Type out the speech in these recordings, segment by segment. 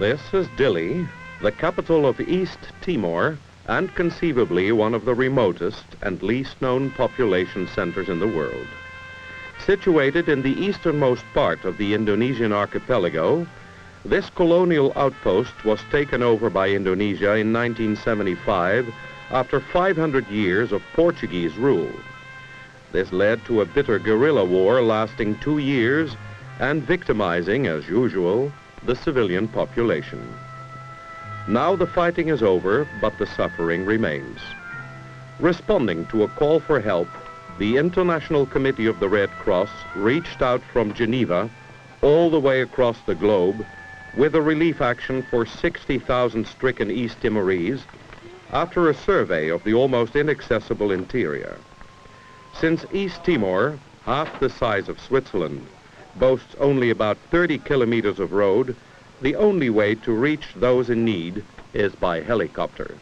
This is Dili, the capital of East Timor, and conceivably one of the remotest and least known population centers in the world. Situated in the easternmost part of the Indonesian archipelago, this colonial outpost was taken over by Indonesia in 1975 after 500 years of Portuguese rule. This led to a bitter guerrilla war lasting 2 years and victimizing, as usual, the civilian population. Now the fighting is over, but the suffering remains. Responding to a call for help, the International Committee of the Red Cross reached out from Geneva all the way across the globe with a relief action for 60,000 stricken East Timorese after a survey of the almost inaccessible interior. Since East Timor, half the size of Switzerland, boasts only about 30 kilometers of road, the only way to reach those in need is by helicopter.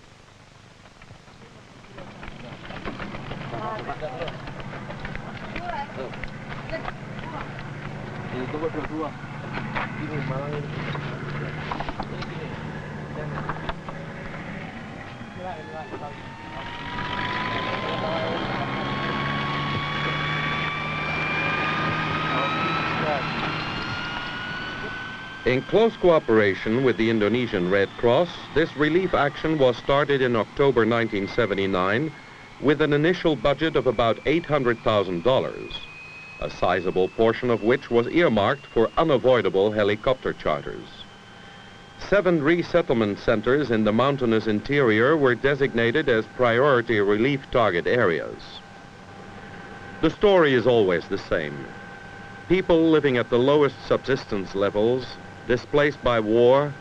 In close cooperation with the Indonesian Red Cross, this relief action was started in October 1979 with an initial budget of about $800,000, a sizable portion of which was earmarked for unavoidable helicopter charters. 7 resettlement centers in the mountainous interior were designated as priority relief target areas. The story is always the same. People living at the lowest subsistence levels, displaced by war,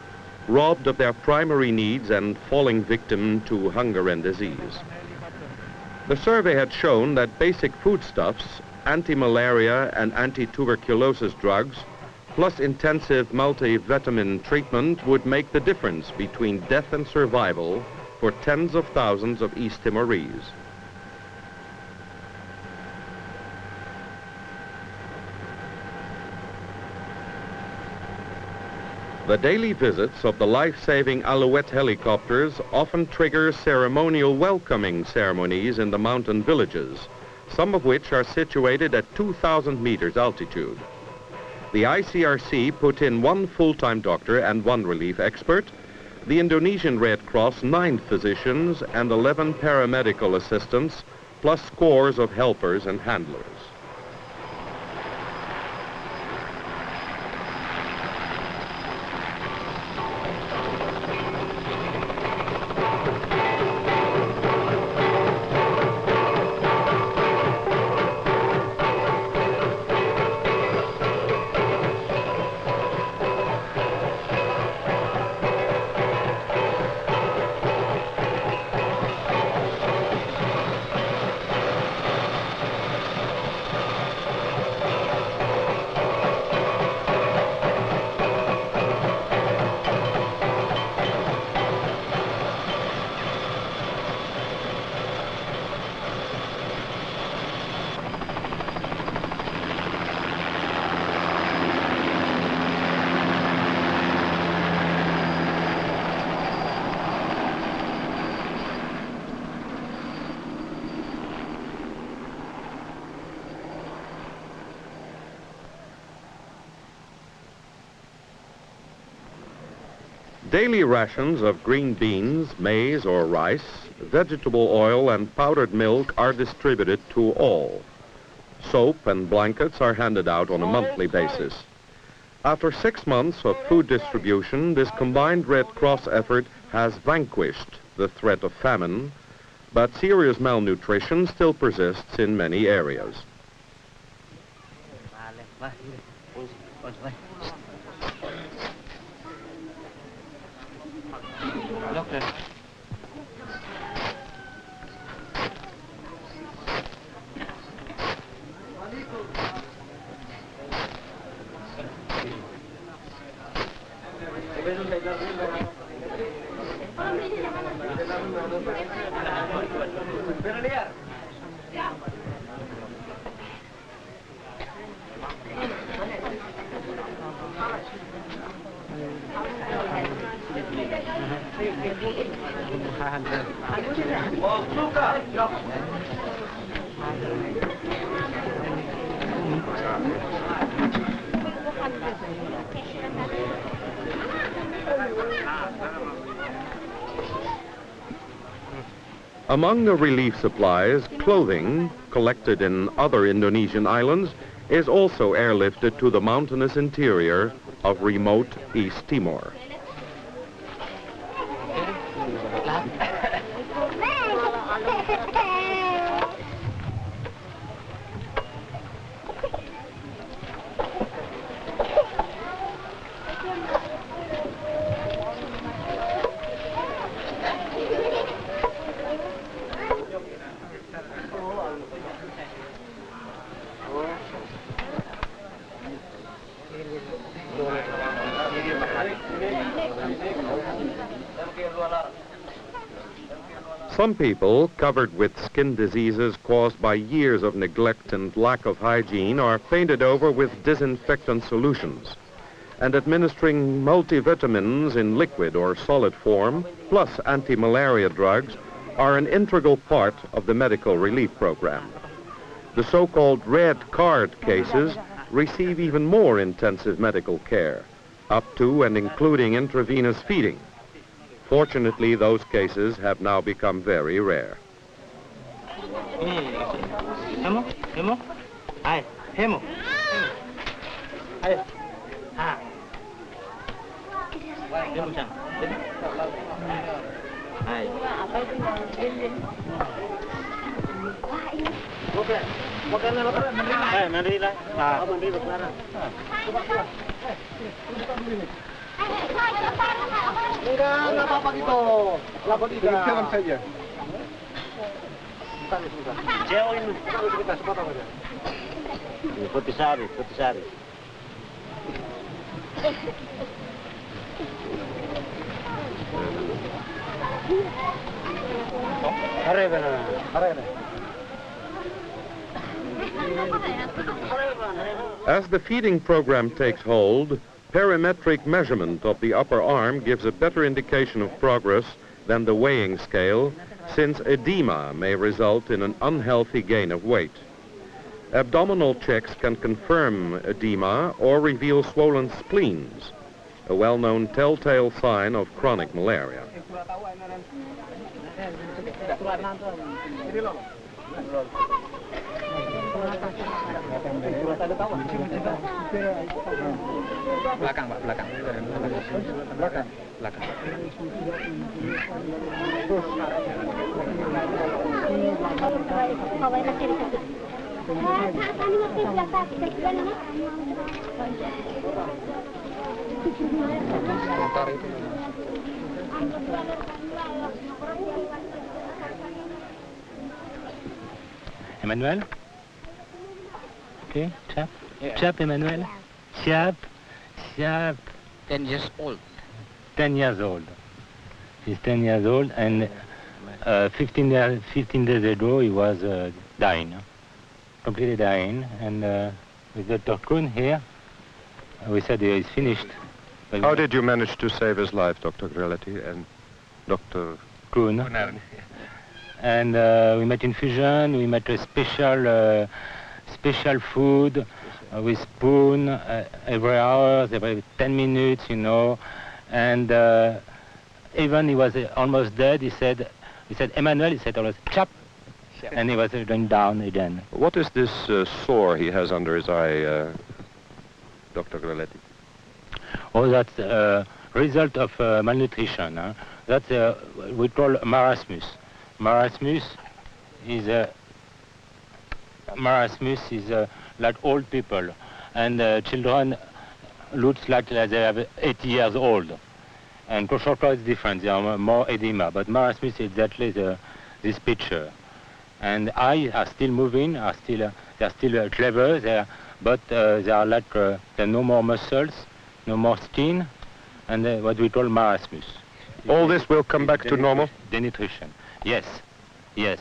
robbed of their primary needs and falling victim to hunger and disease. The survey had shown that basic foodstuffs, anti-malaria and anti-tuberculosis drugs, plus intensive multivitamin treatment would make the difference between death and survival for tens of thousands of East Timorese. The daily visits of the life-saving Alouette helicopters often trigger ceremonial welcoming ceremonies in the mountain villages, some of which are situated at 2,000 meters altitude. The ICRC put in 1 full-time doctor and 1 relief expert, the Indonesian Red Cross 9 physicians and 11 paramedical assistants, plus scores of helpers and handlers. Daily rations of green beans, maize or rice, vegetable oil and powdered milk are distributed to all. Soap and blankets are handed out on a monthly basis. After 6 months of food distribution, this combined Red Cross effort has vanquished the threat of famine, but serious malnutrition still persists in many areas. Among the relief supplies, clothing, collected in other Indonesian islands, is also airlifted to the mountainous interior of remote East Timor. Some people covered with skin diseases caused by years of neglect and lack of hygiene are painted over with disinfectant solutions, and administering multivitamins in liquid or solid form, plus anti-malaria drugs, are an integral part of the medical relief program. The so-called red card cases receive even more intensive medical care, up to and including intravenous feeding. Fortunately, those cases have now become very rare. Enggak apa-apa gitu. Lapor tidak. Jangan saja. Jauh ini. Kita sepotong aja. Putih sari, putih sari. As the feeding program takes hold, perimetric measurement of the upper arm gives a better indication of progress than the weighing scale, since edema may result in an unhealthy gain of weight. Abdominal checks can confirm edema or reveal swollen spleens, a well-known telltale sign of chronic malaria. Belakang, Pak, belakang. Belakang. Belakang. Emmanuel? Okay, chap. Yeah. Chap, Emmanuel? Chap. Chap. 10 years old. 10 years old. He's 10 years old, and 15 days ago he was dying, completely dying. And with Dr. Kuhn here, we said he's finished. How did you manage to save his life, Dr. Grelletti and Dr. Kuhn? And we met infusion, we met a special food with spoon every hour, every 10 minutes, you know. And even he was almost dead, he said, Emmanuel, he said always, chap, and he was going down again. What is this sore he has under his eye, Dr. Grelletti? Oh, that's a result of malnutrition. Huh? That's we call marasmus. Marasmus is like old people, and children looks like they have 80 years old. And Kwashiorkor is different; they are more edema. But marasmus is exactly this picture. And eyes are still moving, they are still clever, but they are like there are no more muscles, no more skin, and what we call marasmus. All this will come back to normal? Denutrition. Yes, yes.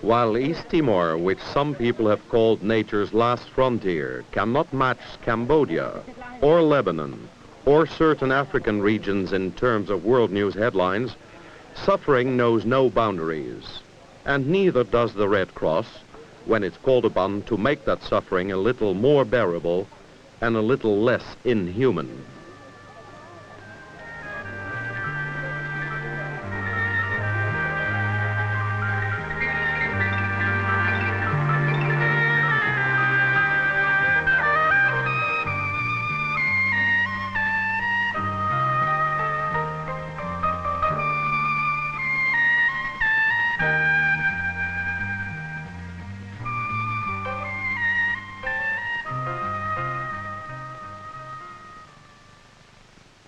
While East Timor, which some people have called nature's last frontier, cannot match Cambodia or Lebanon or certain African regions in terms of world news headlines, suffering knows no boundaries, and neither does the Red Cross when it's called upon to make that suffering a little more bearable and a little less inhuman.